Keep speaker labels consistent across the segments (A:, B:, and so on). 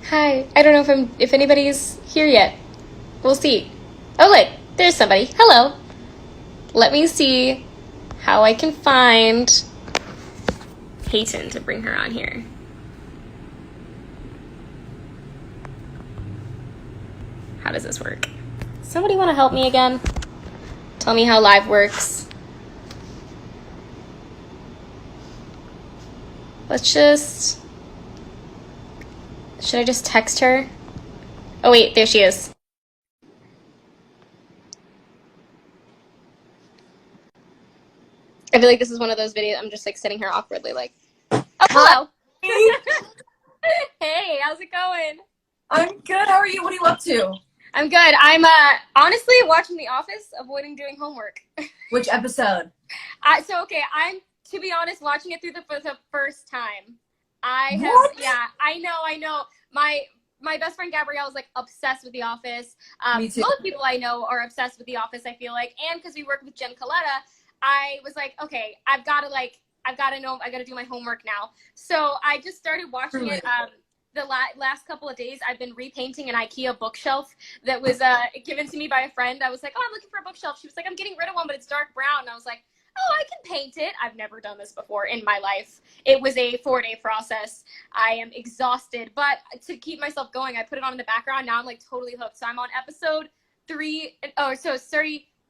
A: Hi. I don't know if anybody's here yet. We'll see. Oh look, there's somebody. Hello. Let me see how I can find Peyton to bring her on here. How does this work? Somebody want to help me again? Tell me how live works. Should I just text her? Oh wait, there she is. I feel like this is one of those videos I'm just like sitting here awkwardly like, oh, hello. Hey, how's it going?
B: I'm good. How are you? What are you up to?
A: I'm good. I'm honestly watching The Office, avoiding doing homework.
B: Which episode?
A: I'm, to be honest, watching it for the first time.
B: What?
A: Yeah, I know. My best friend Gabrielle is like obsessed with The Office.
B: Me too.
A: Most people I know are obsessed with The Office, I feel like. And because we work with Jen Coletta, I was like, okay, I've got to know, I got to do my homework now. So I just started watching it. The last couple of days, I've been repainting an IKEA bookshelf that was given to me by a friend. I was like, oh, I'm looking for a bookshelf. She was like, I'm getting rid of one, but it's dark brown. And I was like, oh, I can paint it. I've never done this before in my life. It was a 4-day process. I am exhausted, but to keep myself going, I put it on in the background. Now I'm like totally hooked. So I'm on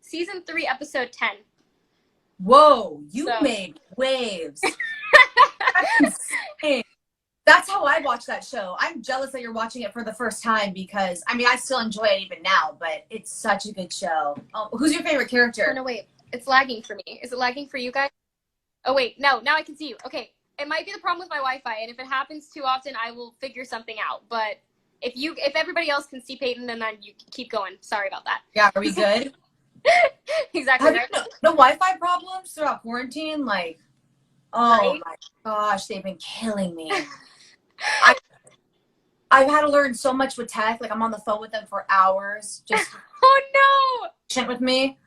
A: season 3, episode 10.
B: Whoa, you made waves. That's insane. That's how I watch that show. I'm jealous that you're watching it for the first time because, I mean, I still enjoy it even now, but it's such a good show. Oh, who's your favorite character?
A: Oh, no, wait. It's lagging for me. Is it lagging for you guys? Oh, wait. No, now I can see you. Okay. It might be the problem with my Wi-Fi, and if it happens too often, I will figure something out. But if everybody else can see Peyton, then you keep going. Sorry about that.
B: Yeah, are we good?
A: Exactly.
B: The Wi-Fi problems throughout quarantine, like, oh right? My gosh, they've been killing me. I've had to learn so much with tech. Like, I'm on the phone with them for hours. Just
A: oh no!
B: Patient with me.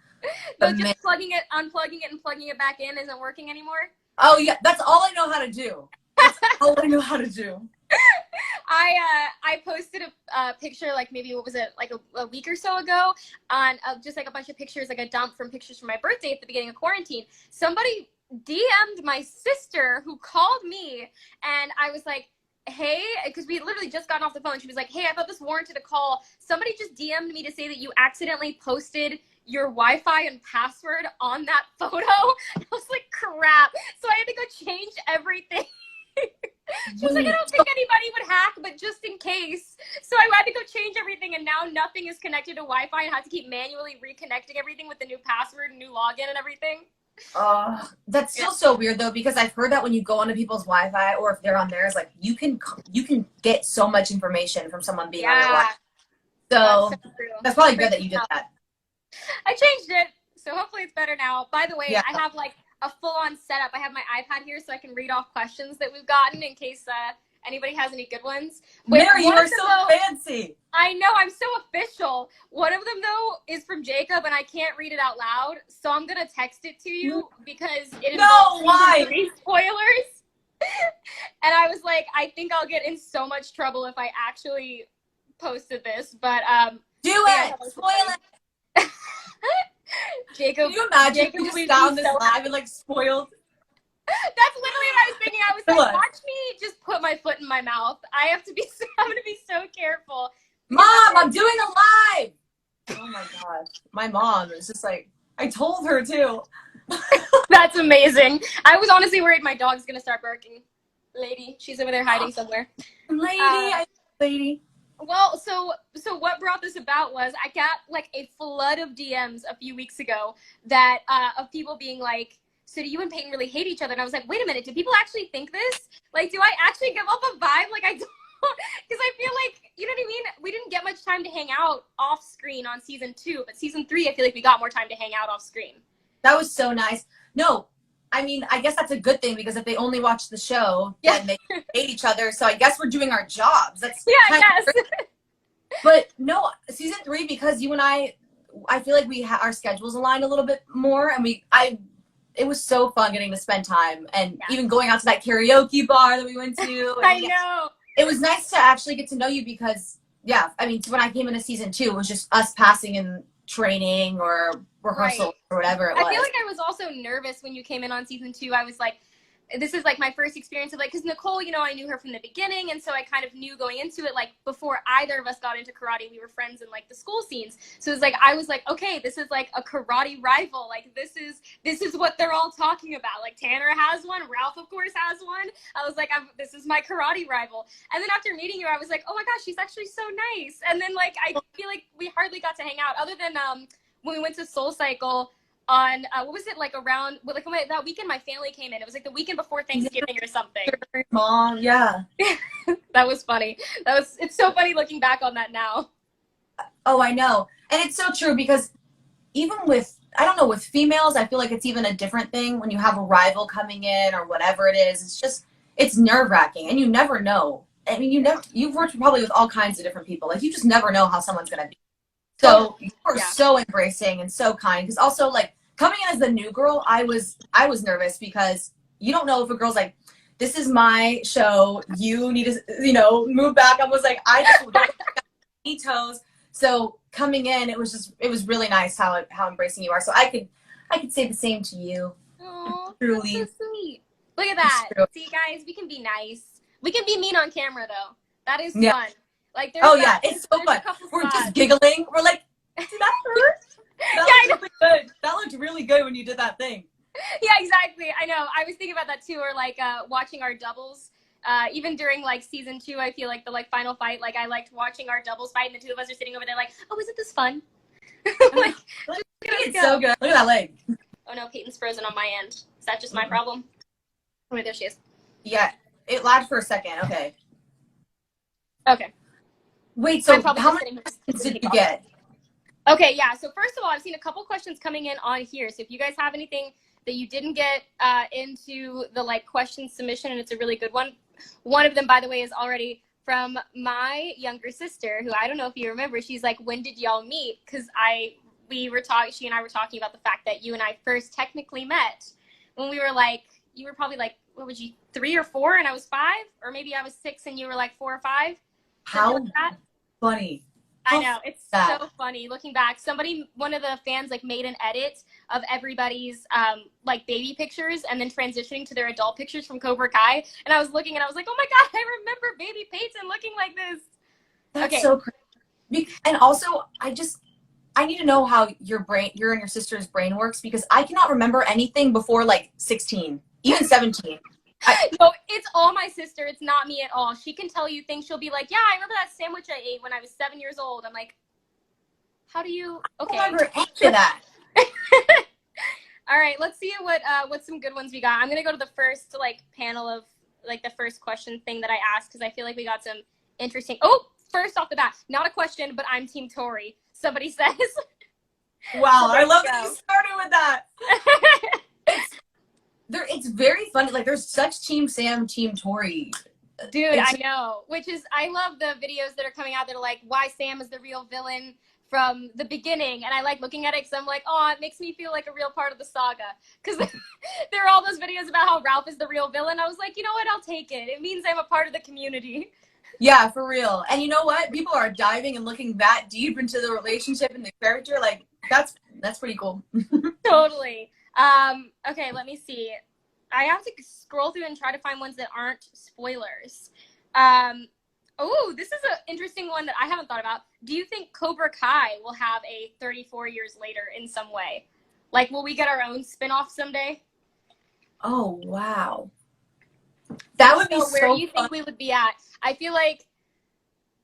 A: So just unplugging it and plugging it back in isn't working anymore?
B: Oh yeah, that's all I know how to do. That's all I know how to do.
A: I posted a picture, like maybe what was it, like a week or so ago, on just like a bunch of pictures, like a dump from pictures from my birthday at the beginning of quarantine. Somebody DM'd my sister who called me, and I was like, hey, because we had literally just gotten off the phone. She was like, hey, I thought this warranted a call. Somebody just DM'd me to say that you accidentally posted your Wi-Fi and password on that photo. I was like, crap. So I had to go change everything. She was like, I don't think anybody would hack, but just in case. So I had to go change everything, and now nothing is connected to Wi-Fi, and I have to keep manually reconnecting everything with the new password and new login and everything.
B: That's still so weird though, because I've heard that when you go onto people's Wi-Fi or if they're on theirs, like you can get so much information from someone being on your Wi-Fi. So that's probably good that you did that.
A: I changed it, so hopefully it's better now. By the way,
B: yeah.
A: I have like a full-on setup. I have my iPad here so I can read off questions that we've gotten in case anybody has any good ones.
B: Mary, you are so fancy.
A: I know, I'm so official. One of them, though, is from Jacob, and I can't read it out loud, so I'm going to text it to you because it involves season 3 spoilers. And I was like, I think I'll get in so much trouble if I actually posted this, but
B: do it! Spoil it!
A: Jacob,
B: can you imagine if you just found this live and like spoiled?
A: That's literally what I was thinking. I was like, watch me just put my foot in my mouth. I'm going to be so careful.
B: Mom, I'm doing a live! Oh my gosh. My mom is just like, I told her too.
A: That's amazing. I was honestly worried my dog's going to start barking. Lady, she's over there hiding somewhere.
B: Lady.
A: Well, so what brought this about was I got like a flood of DMs a few weeks ago that of people being like, so do you and Peyton really hate each other? And I was like, wait a minute, do people actually think this? Like, do I actually give up a vibe? Like, I don't, because I feel like, you know what I mean? We didn't get much time to hang out off screen on season 2, but season 3, I feel like we got more time to hang out off screen.
B: That was so nice. No, I mean, I guess that's a good thing because if they only watch the show, then they hate each other. So I guess we're doing our jobs. That's But no, season 3, because you and I feel like our schedules aligned a little bit more, and it was so fun getting to spend time, and even going out to that karaoke bar that we went to.
A: I know.
B: it was nice to actually get to know you because, yeah, I mean, when I came into season 2, it was just us passing in training or rehearsal
A: Right.
B: or whatever it
A: I
B: was.
A: feel like I was also nervous when you came in on season 2. I was like, this is like my first experience of like, because Nicole, you know, I knew her from the beginning, and so I kind of knew going into it, like before either of us got into karate, we were friends in like the school scenes. So it was like, I was like, okay, this is like a karate rival. Like this is what they're all talking about. Like Tanner has one, Ralph of course has one. I was like, this is my karate rival. And then after meeting you, I was like, oh my gosh, she's actually so nice. And then like I feel like we hardly got to hang out, other than when we went to Soul Cycle on what was it, like around like that weekend my family came in. It was like the weekend before Thanksgiving or something.
B: Mom, yeah.
A: That was funny. It's so funny looking back on that now.
B: Oh, I know. And it's so true because even with, I don't know, with females, I feel like it's even a different thing when you have a rival coming in or whatever it is. It's just, it's nerve-wracking and you never know. I mean, you've worked probably with all kinds of different people. Like you just never know how someone's going to be. So you were so embracing and so kind. Because also, like, coming in as the new girl, I was nervous because you don't know if a girl's like, this is my show. You need to, you know, move back. I was like, I just don't have any toes. So coming in, it was really nice how embracing you are. So I could say the same to you.
A: Oh,
B: truly.
A: that's so sweet. Look at that. See, guys, we can be nice. We can be mean on camera, though. That is fun. Like,
B: it's so fun. We're just giggling. We're like, did that hurt? That looked really good. That looked really good when you did that thing.
A: Yeah, exactly. I know. I was thinking about that too, or like watching our doubles. Even during like season 2, I feel like the like final fight, like I liked watching our doubles fight, and the two of us are sitting over there like, oh, isn't this fun? Like,
B: it's so good. Look at that leg.
A: Oh no, Peyton's frozen on my end. Is that just my problem? Oh, wait, there she is.
B: Yeah, it lagged for a second. Okay.
A: Okay.
B: Wait, so how many questions did you get?
A: Okay, yeah. So first of all, I've seen a couple questions coming in on here. So if you guys have anything that you didn't get into the like question submission, and it's a really good one. One of them, by the way, is already from my younger sister, who I don't know if you remember. She's like, when did y'all meet? Because she and I were talking about the fact that you and I first technically met when we were like, you were probably like, what was you, 3 or 4, and I was 5, or maybe I was 6 and you were like 4 or 5.
B: How funny.
A: I know, it's so funny looking back. One of the fans like made an edit of everybody's like baby pictures and then transitioning to their adult pictures from Cobra Kai, and I was looking and I was like, oh my god, I remember baby Peyton looking like this.
B: That's so crazy. And also, I need to know how your and your sister's brain works, because I cannot remember anything before like 16, even 17.
A: No, it's all my sister. It's not me at all. She can tell you things. She'll be like, yeah, I remember that sandwich I ate when I was 7 years old. I'm like, how do you? Okay.
B: I remember any of that.
A: All right, let's see what some good ones we got. I'm gonna go to the first like panel of like the first question thing that I asked, because I feel like we got some interesting. Oh, first off the bat, not a question, but I'm Team Tori. Somebody says.
B: Wow, I love that you started with that. It's very funny. Like, there's such Team Sam, Team Tori.
A: Dude, I know. I love the videos that are coming out that are like, why Sam is the real villain from the beginning. And I like looking at it because I'm like, oh, it makes me feel like a real part of the saga. Because there are all those videos about how Ralph is the real villain. I was like, you know what? I'll take it. It means I'm a part of the community.
B: Yeah, for real. And you know what? People are diving and looking that deep into the relationship and the character. Like, that's pretty cool.
A: Totally. Okay, let me see. I have to scroll through and try to find ones that aren't spoilers. Oh, this is an interesting one that I haven't thought about. Do you think Cobra Kai will have a 34 years later in some way? Like, will we get our own spinoff someday?
B: Oh, wow. That would be so
A: where do you think we would be at? I feel like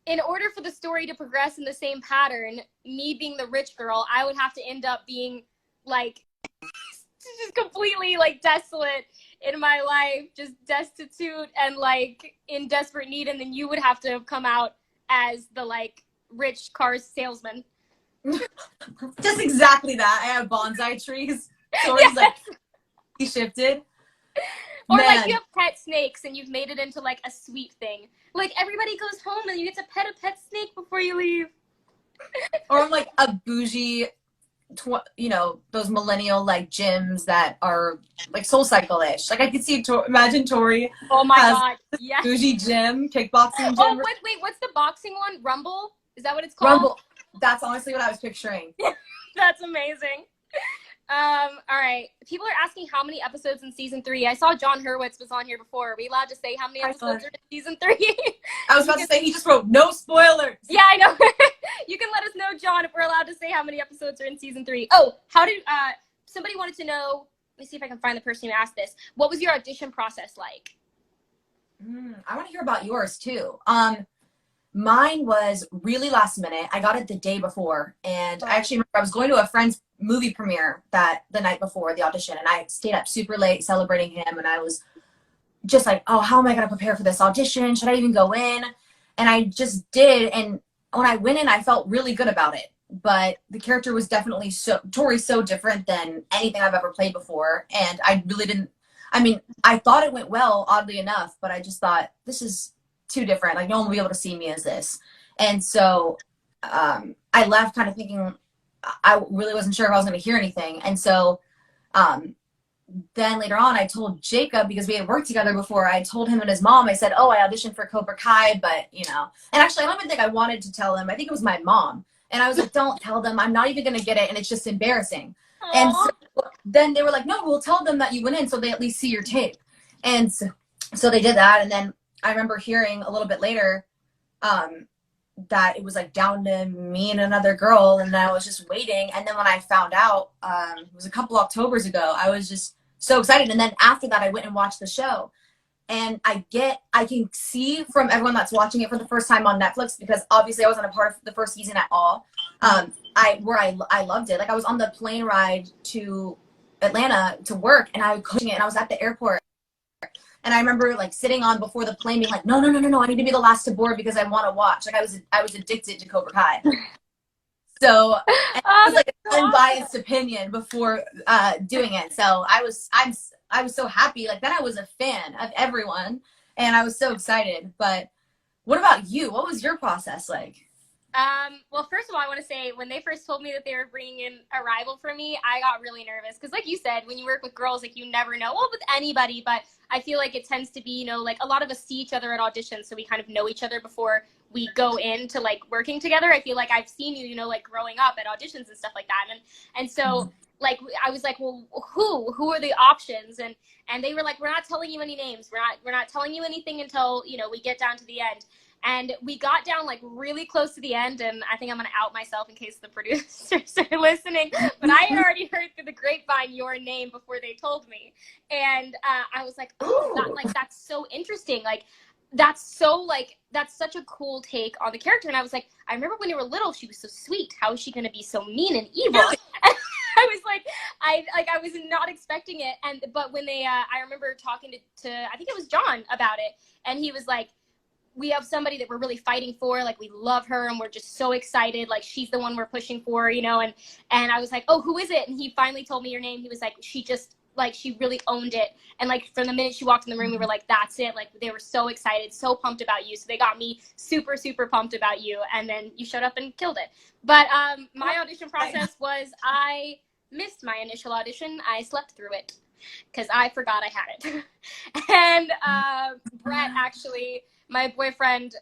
A: in order for the story to progress in the same pattern, me being the rich girl, I would have to end up being like just completely like desolate in my life, just destitute and like in desperate need, and then you would have to come out as the like rich cars salesman.
B: Just exactly that. I have bonsai trees. Tori's like, he shifted.
A: Or like you have pet snakes and you've made it into like a sweet thing. Like everybody goes home and you get to pet a pet snake before you leave.
B: Or I'm like a bougie those millennial like gyms that are like Soul Cycle-ish. Like I could see, imagine Tori.
A: Oh my God. Yeah.
B: Bougie gym, kickboxing gym.
A: Oh, wait, what's the boxing one? Rumble? Is that what it's called?
B: Rumble. That's honestly what I was picturing.
A: That's amazing. All right. People are asking how many episodes in season 3. I saw John Hurwitz was on here before. Are we allowed to say how many episodes are in season 3?
B: I was about to say, he just wrote no spoilers.
A: Yeah, I know. You can let us know, John, if we're allowed to say how many episodes are in season 3. Oh, somebody wanted to know, let me see if I can find the person who asked this. What was your audition process like?
B: I want to hear about yours too. Mine was really last minute. I got it the day before, and I actually remember I was going to a friend's movie premiere the night before the audition, and I stayed up super late celebrating him, and I was just like, oh, how am I going to prepare for this audition? Should I even go in? And I just did, and when I went in, I felt really good about it. But the character was definitely Tori's so different than anything I've ever played before, and I really didn't. I mean, I thought it went well, oddly enough, but I just thought, this is too different. Like, no one will be able to see me as this. And so I left kind of thinking I really wasn't sure if I was going to hear anything. And so then later on, I told Jacob, because we had worked together before, I told him and his mom, I said, oh, I auditioned for Cobra Kai, but, and actually, I don't even think I wanted to tell him. I think it was my mom. And I was like, don't tell them. I'm not even going to get it. And it's just embarrassing. Aww. And so then they were like, no, we'll tell them that you went in so they at least see your tape. And so they did that. And then I remember hearing a little bit later that it was like down to me and another girl. And I was just waiting. And then when I found out, it was a couple Octobers ago, I was just so excited. And then after that, I went and watched the show. And I can see from everyone that's watching it for the first time on Netflix, because obviously I wasn't a part of the first season at all. I loved it. Like, I was on the plane ride to Atlanta to work, and I was coaching it, and I was at the airport. And I remember like sitting on before the plane being like, no, I need to be the last to board because I want to watch. Like, I was addicted to Cobra Kai. So it was like an unbiased opinion before doing it. So I was so happy. Like, then I was a fan of everyone, and I was so excited. But what about you? What was your process like?
A: Well, first of all, I want to say, when they first told me that they were bringing in a rival for me, I got really nervous. Because like you said, when you work with girls, like, you never know. Well, with anybody, but I feel like it tends to be, like, a lot of us see each other at auditions, so we kind of know each other before we go into, like, working together. I feel like I've seen you, like, growing up at auditions and stuff like that. And so, like, I was like, well, who are the options? And they were like, we're not telling you any names. We're not telling you anything until, we get down to the end. And we got down like really close to the end, and I think I'm going to out myself in case the producers are listening, but I had already heard through the grapevine your name before they told me. And I was like, oh, that's so interesting. Like, that's such a cool take on the character. And I was like, I remember when you were little, she was so sweet. How is she going to be so mean and evil? I was like, I was not expecting it. But when they, I remember talking to, I think it was John about it. And he was like, we have somebody that we're really fighting for. Like, we love her, and we're just so excited. Like, she's the one we're pushing for, and I was like, oh, who is it? And he finally told me your name. He was like, she really owned it. And like, from the minute she walked in the room, we were like, that's it. Like, they were so excited, so pumped about you. So they got me super, super pumped about you. And then you showed up and killed it. But my audition process was, I missed my initial audition. I slept through it because I forgot I had it. And Brett, actually, my boyfriend,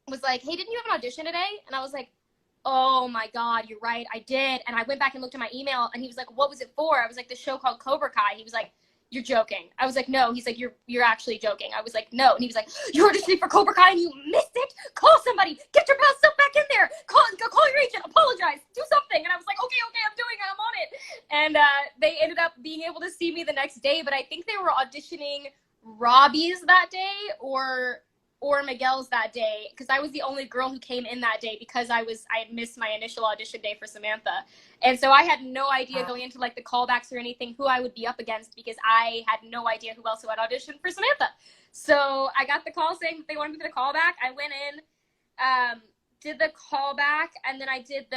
A: was like, hey, didn't you have an audition today? And I was like, oh my God, you're right, I did. And I went back and looked at my email, and he was like, what was it for? I was like, the show called Cobra Kai. He was like, you're joking. I was like, no. He's like, you're actually joking. I was like, no. And he was like, you're auditioning for Cobra Kai and you missed it? Call somebody. Get your past stuff back in there. Call your agent. Apologize. Do something. And I was like, okay, I'm doing it. I'm on it. And they ended up being able to see me the next day, but I think they were auditioning Robbie's that day or Miguel's that day, because I was the only girl who came in that day because I had missed my initial audition day for Samantha. And so I had no idea going into like the callbacks or anything who I would be up against, because I had no idea who else who had auditioned for Samantha. So I got the call saying they wanted me for the callback. I went in, did the callback, and then I did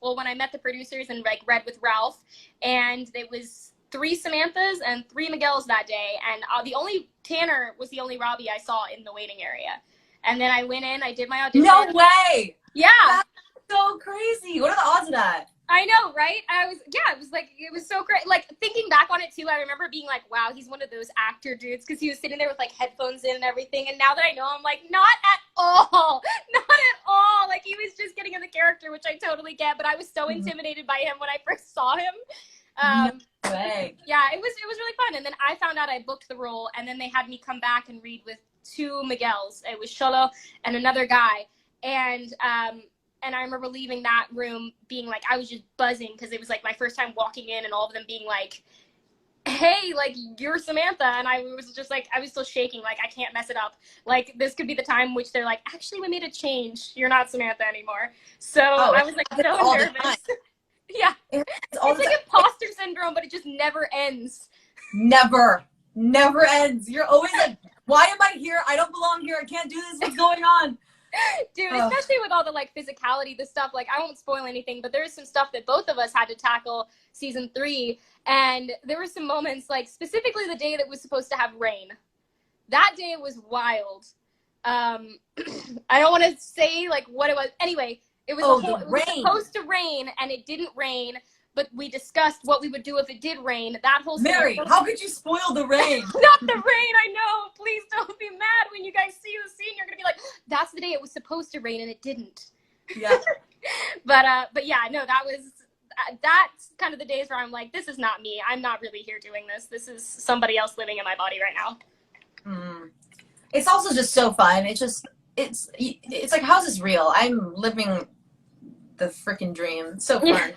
A: when I met the producers and like read with Ralph, and it was 3 Samanthas and 3 Miguels that day. And the only Tanner was the only Robbie I saw in the waiting area. And then I went in, I did my audition.
B: No way!
A: Yeah.
B: so crazy. What are the odds of that?
A: I know, right? It was so great. Like, thinking back on it too, I remember being like, wow, he's one of those actor dudes, because he was sitting there with like headphones in and everything. And now that I know, I'm like, not at all. Not at all. Like, he was just getting in the character, which I totally get, but I was so intimidated by him when I first saw him.
B: No way.
A: Yeah, it was really fun. And then I found out I booked the role, and then they had me come back and read with 2 Miguels. It was Sholo and another guy. And I remember leaving that room being like, I was just buzzing, because it was like my first time walking in and all of them being like, hey, like, you're Samantha. And I was just like, I was still shaking, like, I can't mess it up. Like, this could be the time in which they're like, actually, we made a change. You're not Samantha anymore. So I was like so nervous. Yeah. It's like imposter syndrome, but it just never ends.
B: Never ends. You're always like, why am I here? I don't belong here. I can't do this. What's going on?
A: Dude, especially with all the like physicality, the stuff, like, I won't spoil anything, but there's some stuff that both of us had to tackle season 3, and there were some moments, like specifically the day that was supposed to have rain. That day was wild. I don't want to say like what it was. Anyway, it was, it was supposed to rain, and it didn't rain. But we discussed what we would do if it did rain. That whole
B: Mary, how could you spoil the rain?
A: Not the rain, I know. Please don't be mad when you guys see the scene. You're gonna be like, that's the day it was supposed to rain and it didn't.
B: Yeah.
A: but yeah, no, that's kind of the days where I'm like, this is not me. I'm not really here doing this. This is somebody else living in my body right now.
B: It's also just so fun. It's like, how's this real? I'm living the freaking dream. It's so fun.